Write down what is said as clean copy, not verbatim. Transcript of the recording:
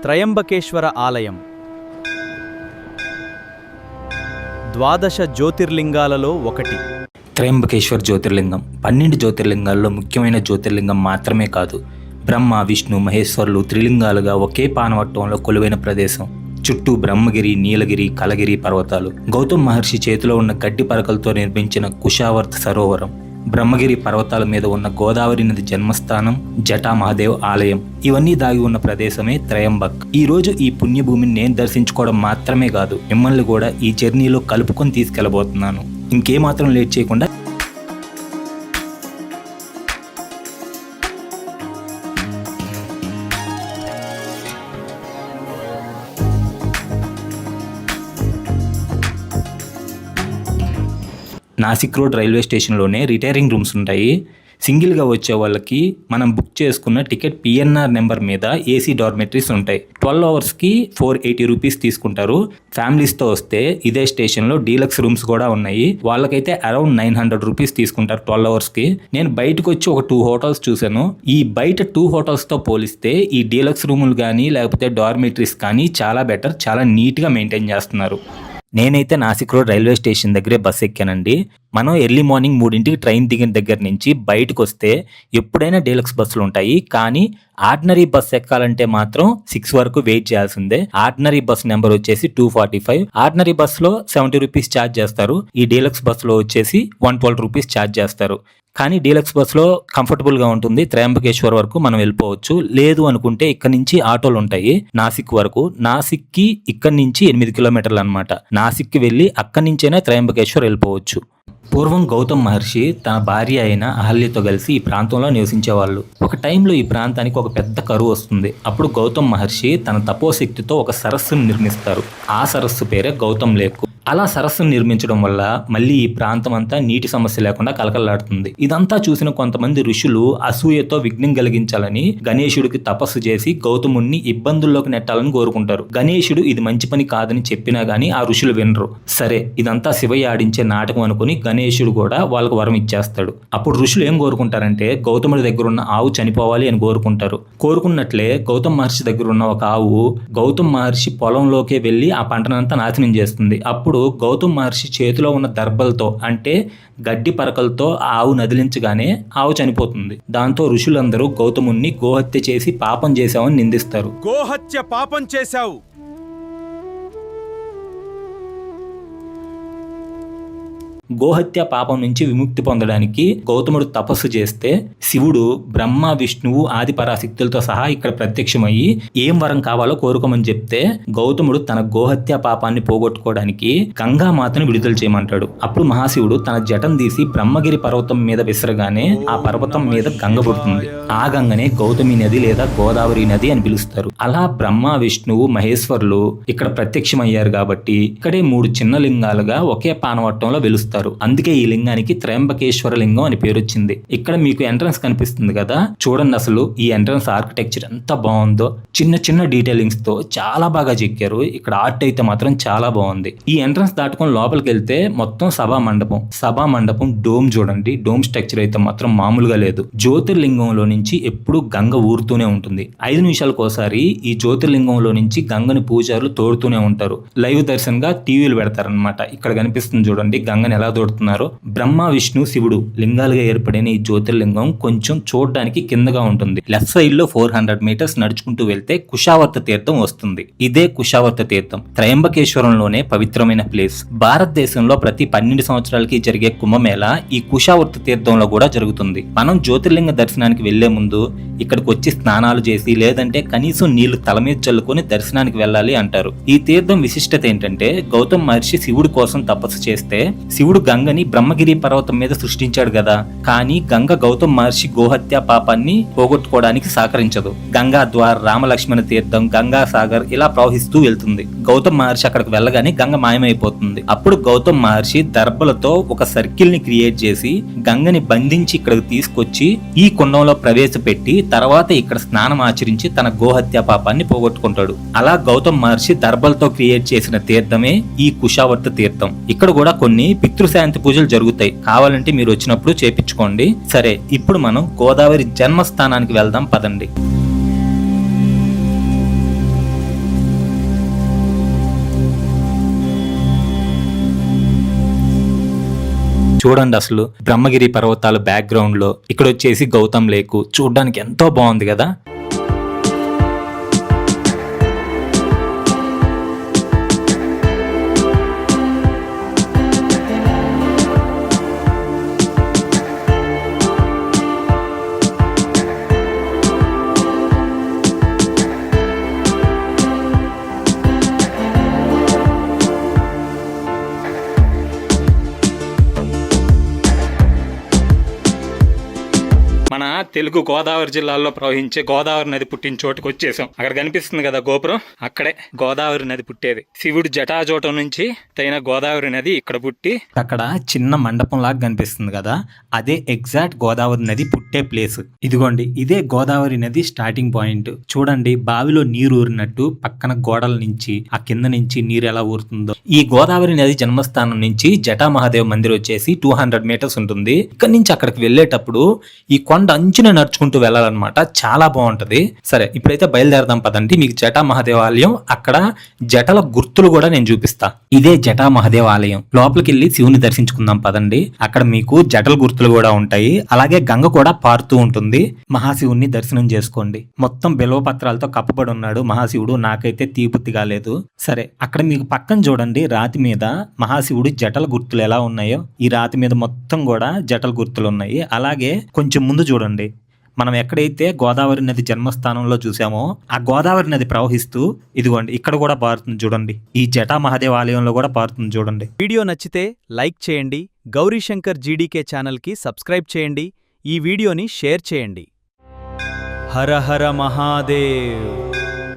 త్రయంబకేశ్వర ఆలయం ద్వాదశ జ్యోతిర్లింగాలలో ఒకటి. త్రయంబకేశ్వర్ జ్యోతిర్లింగం 12 జ్యోతిర్లింగాల్లో ముఖ్యమైన జ్యోతిర్లింగం మాత్రమే కాదు, బ్రహ్మ విష్ణు మహేశ్వరులు త్రిలింగాలుగా ఒకే పానవట్టంలో కొలువైన ప్రదేశం. చుట్టూ బ్రహ్మగిరి, నీలగిరి, కలగిరి పర్వతాలు, గౌతమ్ మహర్షి చేతిలో ఉన్న గడ్డి పరకలతో నిర్మించిన కుషావర్త సరోవరం, బ్రహ్మగిరి పర్వతాల మీద ఉన్న గోదావరి నది జన్మస్థానం, జటామహాదేవ్ ఆలయం, ఇవన్నీ దాగి ఉన్న ప్రదేశమే త్రయంబక్. ఈ రోజు ఈ పుణ్యభూమిని నేను దర్శించుకోవడం మాత్రమే కాదు, మిమ్మల్ని కూడా ఈ జర్నీలో కలుపుకొని తీసుకెళ్లబోతున్నాను. ఇంకేమాత్రం లేట్ చేయకుండా నాసిక్ రోడ్ రైల్వే స్టేషన్లోనే రిటైరింగ్ రూమ్స్ ఉంటాయి. సింగిల్గా వచ్చే వాళ్ళకి మనం బుక్ చేసుకున్న టికెట్ పిఎన్ఆర్ నెంబర్ మీద ఏసీ డార్మెటరీస్ ఉంటాయి. 12 అవర్స్కి 480 రూపీస్ తీసుకుంటారు. ఫ్యామిలీస్తో వస్తే ఇదే స్టేషన్లో డీలక్స్ రూమ్స్ కూడా ఉన్నాయి. వాళ్ళకైతే అరౌండ్ 900 రూపీస్ తీసుకుంటారు 12 అవర్స్కి. నేను బయటకు వచ్చి ఒక 2 హోటల్స్ చూశాను. ఈ బయట 2 హోటల్స్తో పోలిస్తే ఈ డీలక్స్ రూములు కానీ లేకపోతే డార్మెటరీస్ కానీ చాలా బెటర్, చాలా నీట్గా మెయింటైన్ చేస్తున్నారు. నేనైతే నాసిక్ రోడ్ రైల్వే స్టేషన్ దగ్గరే బస్ ఎక్కానండి. మనం ఎర్లీ మార్నింగ్ 3ంటికి ట్రైన్ దిగిన దగ్గర నుంచి బయటకు వస్తే ఎప్పుడైనా డీలక్స్ బస్సులు ఉంటాయి, కానీ ఆర్డినరీ బస్ ఎక్కాలంటే మాత్రం 6 వరకు వెయిట్ చేయాల్సిందే. ఆర్డినరీ బస్ నెంబర్ వచ్చేసి 245. ఆర్డినరీ బస్సులో 70 రూపీస్ ఛార్జ్ చేస్తారు. ఈ డీలక్స్ బస్సులో వచ్చేసి 112 రూపీస్ ఛార్జ్ చేస్తారు. కానీ డీలక్స్ బస్సులో కంఫర్టబుల్గా ఉంటుంది. త్రయంబకేశ్వర్ వరకు మనం వెళ్ళిపోవచ్చు. లేదు అనుకుంటే ఇక్కడ నుంచి ఆటోలు ఉంటాయి నాసిక్ వరకు. నాసిక్కి ఇక్కడ నుంచి 8 కిలోమీటర్లు అనమాట. నాసిక్కి వెళ్ళి అక్కడి నుంచైనా త్రయంబకేశ్వర్ వెళ్ళిపోవచ్చు. పూర్వం గౌతమ్ మహర్షి తన భార్య అయిన అహల్యతో కలిసి ఈ ప్రాంతంలో నివసించేవాళ్ళు. ఒక టైంలో ఈ ప్రాంతానికి ఒక పెద్ద కరువు వస్తుంది. అప్పుడు గౌతమ్ మహర్షి తన తపోశక్తితో ఒక సరస్సును నిర్మిస్తారు. ఆ సరస్సు పేరే గౌతమ్ లేక్. అలా సరస్సును నిర్మించడం వల్ల మళ్ళీ ఈ ప్రాంతం అంతా నీటి సమస్య లేకుండా కలకలాడుతుంది. ఇదంతా చూసిన కొంతమంది ఋషులు అసూయతో విఘ్నం కలిగించాలని గణేశుడికి తపస్సు చేసి గౌతముణ్ణి ఇబ్బందుల్లోకి నెట్టాలని కోరుకుంటారు. గణేశుడు ఇది మంచి పని కాదని చెప్పినా గానీ ఆ ఋషులు వినరు. సరే, ఇదంతా శివయ్య ఆడించే నాటకం అనుకుని గణేశుడు కూడా వాళ్ళకు వరం ఇచ్చేస్తాడు. అప్పుడు ఋషులు ఏం కోరుకుంటారంటే గౌతముడి దగ్గర ఉన్న ఆవు చనిపోవాలి అని కోరుకుంటారు. కోరుకున్నట్లే గౌతమ్ మహర్షి దగ్గర ఉన్న ఒక ఆవు గౌతమ్ మహర్షి పొలంలోకే వెళ్ళి ఆ పంటనంతా నాశనం చేస్తుంది. అప్పుడు గౌతమ్ మహర్షి చేతిలో ఉన్న దర్భలతో, అంటే గడ్డి పరకలతో ఆవు నదిలించగానే ఆవు చనిపోతుంది. దాంతో ఋషులందరూ గౌతముణ్ణి గోహత్య చేసి పాపం చేశావని నిందిస్తారు. గోహత్య పాపం చేశావు. గోహత్య పాపం నుంచి విముక్తి పొందడానికి గౌతముడు తపస్సు చేస్తే శివుడు బ్రహ్మ విష్ణువు ఆది పరాశక్తులతో సహా ఇక్కడ ప్రత్యక్షమయ్యి ఏం వరం కావాలో కోరుకోమని చెప్తే గౌతముడు తన గోహత్య పాపాన్ని పోగొట్టుకోవడానికి గంగామాతను విడుదల చేయమంటాడు. అప్పుడు మహాశివుడు తన జటం తీసి బ్రహ్మగిరి పర్వతం మీద విసరగానే ఆ పర్వతం మీద గంగ పుడుతుంది. ఆ గంగనే గౌతమి నది లేదా గోదావరి నది అని పిలుస్తారు. అలా బ్రహ్మ విష్ణువు మహేశ్వరులు ఇక్కడ ప్రత్యక్షమయ్యారు కాబట్టి ఇక్కడే 3 చిన్న లింగాలుగా ఒకే పానవట్టంలో వెలుస్తారు. అందుకే ఈ లింగానికి త్రయంబకేశ్వర లింగం అని పేరు వచ్చింది. ఇక్కడ మీకు ఎంట్రన్స్ కనిపిస్తుంది కదా, చూడండి అసలు ఈ ఎంట్రన్స్ ఆర్కిటెక్చర్ ఎంత బాగుందో. చిన్న చిన్న డీటెయిలింగ్స్ తో చాలా బాగా చెక్కారు. ఇక్కడ ఆర్ట్ అయితే మాత్రం చాలా బాగుంది. ఈ ఎంట్రన్స్ దాటుకొని లోపలికి వెళ్తే మొత్తం సభా మండపం డోమ్ చూడండి. డోమ్ స్ట్రక్చర్ అయితే మాత్రం మామూలుగా లేదు. జ్యోతిర్లింగంలో నుంచి ఎప్పుడు గంగ ఊరుతూనే ఉంటుంది. 5 నిమిషాలకు ఒకసారి ఈ జ్యోతిర్లింగంలో నుంచి గంగని పూజారులు తోడుతూనే ఉంటారు. లైవ్ దర్శనంగా టీవీలు పెడతారనమాట. ఇక్కడ కనిపిస్తుంది చూడండి గంగని ఎలా తోడుతున్నారో. బ్రహ్మ విష్ణు శివుడు లింగాలుగా ఏర్పడిన ఈ జ్యోతిర్లింగం కొంచెం చూడడానికి కిందగా ఉంటుంది. లెఫ్ట్ సైడ్ లో 400 మీటర్స్ నడుచుకుంటూ వెళ్తే కుషావర్త తీర్థం వస్తుంది. ఇదే కుషావర్త తీర్థం త్రయంబకేశ్వరంలోనే పవిత్రమైన ప్లేస్. భారతదేశంలో ప్రతి 12 సంవత్సరాలకి జరిగే కుంభమేళ ఈ కుషావర్త తీర్థంలో కూడా జరుగుతుంది. మనం జ్యోతిర్లింగ దర్శనానికి వెళ్లే ముందు ఇక్కడికి వచ్చి స్నానాలు చేసి లేదంటే కనీసం నీళ్లు తల మీద చల్లుకొని దర్శనానికి వెళ్ళాలి అంటారు. ఈ తీర్థం విశిష్టత ఏంటంటే గౌతమ్ మహర్షి శివుడి కోసం తపస్సు చేస్తే శివుడు గంగని బ్రహ్మగిరి పర్వతం మీద సృష్టించాడు కదా, కానీ గంగ గౌతమ్ మహర్షి గోహత్య పాపాన్ని పోగొట్టుకోవడానికి సహకరించదు. గంగా ద్వార్, రామలక్ష్మణ తీర్థం, గంగా సాగర్ ఇలా ప్రవహిస్తూ వెళ్తుంది. గౌతమ్ మహర్షి అక్కడికి వెళ్ళగానే గంగ మాయమైపోతుంది. అప్పుడు గౌతమ్ మహర్షి దర్భలతో ఒక సర్కిల్ ని క్రియేట్ చేసి గంగని బంధించి ఇక్కడికి తీసుకొచ్చి ఈ కుండంలో ప్రవేశపెట్టి తర్వాత ఇక్కడ స్నానం ఆచరించి తన గోహత్య పాపాన్ని పోగొట్టుకుంటాడు. అలా గౌతమ్ మహర్షి దర్భలతో క్రియేట్ చేసిన తీర్థమే ఈ కుషావర్త తీర్థం. ఇక్కడ కూడా కొన్ని పితృశాంతి పూజలు జరుగుతాయి. కావాలంటే మీరు వచ్చినప్పుడు చేపించుకోండి. సరే, ఇప్పుడు మనం గోదావరి జన్మస్థానానికి వెళ్దాం పదండి. చూడండి అసలు బ్రహ్మగిరి పర్వతాలు బ్యాక్గ్రౌండ్ లో, ఇక్కడ వచ్చేసి గౌతమ్ లేక్ చూడడానికి ఎంతో బాగుంది కదా. మన తెలుగు గోదావరి జిల్లాలో ప్రవహించే గోదావరి నది పుట్టిన చోటుకు వచ్చేసాం. అక్కడ కనిపిస్తుంది కదా గోపురం, అక్కడే గోదావరి నది పుట్టేది. శివుడు జటాజోటం నుంచి తైన గోదావరి నది ఇక్కడ పుట్టి అక్కడ చిన్న మండపం లాగా కనిపిస్తుంది కదా, అదే ఎగ్జాక్ట్ గోదావరి నది పుట్టే ప్లేస్. ఇదిగోండి, ఇదే గోదావరి నది స్టార్టింగ్ పాయింట్. చూడండి, బావిలో నీరు ఊరినట్టు పక్కన గోడల నుంచి ఆ కింద నుంచి నీరు ఎలా ఊరుతుందో. ఈ గోదావరి నది జన్మస్థానం నుంచి జటా మహాదేవ్ మందిర్ వచ్చేసి 200 మీటర్స్ ఉంటుంది. ఇక్కడ నుంచి అక్కడికి వెళ్ళేటప్పుడు ఈ కొండ అంచున నడుచుకుంటూ వెళ్ళాలన్నమాట, చాలా బాగుంటది. సరే, ఇప్పుడైతే బయలుదేరదాం పదండి. మీకు జటా మహాదేవ్ ఆలయం, అక్కడ జటల గుర్తులు కూడా నేను చూపిస్తా. ఇదే జటా మహాదేవ్ ఆలయం. లోపలికి వెళ్ళి శివుని దర్శించుకుందాం పదండి. అక్కడ మీకు జటల గుర్తులు కూడా ఉంటాయి, అలాగే గంగ కూడా పారుతూ ఉంటుంది. మహాశివుణ్ణి దర్శనం చేసుకోండి. మొత్తం బిల్వ పత్రాలతో కప్పబడి ఉన్నాడు మహాశివుడు. నాకైతే తీపుత్తి కాలేదు. సరే, అక్కడ మీకు పక్కన చూడండి, రాతి మీద మహాశివుడు జటల గుర్తులు ఎలా ఉన్నాయో, ఈ రాతి మీద మొత్తం కూడా జటల గుర్తులు ఉన్నాయి. అలాగే కొంచెం ముందు చూడండి, మనం ఎక్కడైతే గోదావరి నది జన్మస్థానంలో చూసామో ఆ గోదావరి నది ప్రవహిస్తూ ఇదిగోండి ఇక్కడ కూడా పారుతుంది చూడండి. ఈ జటా మహాదేవ్ ఆలయంలో కూడా పారుతుంది చూడండి. వీడియో నచ్చితే లైక్ చేయండి, గౌరీశంకర్ జీడీకే ఛానల్కి సబ్స్క్రైబ్ చేయండి, ఈ వీడియోని షేర్ చేయండి. హర హర మహాదేవ్.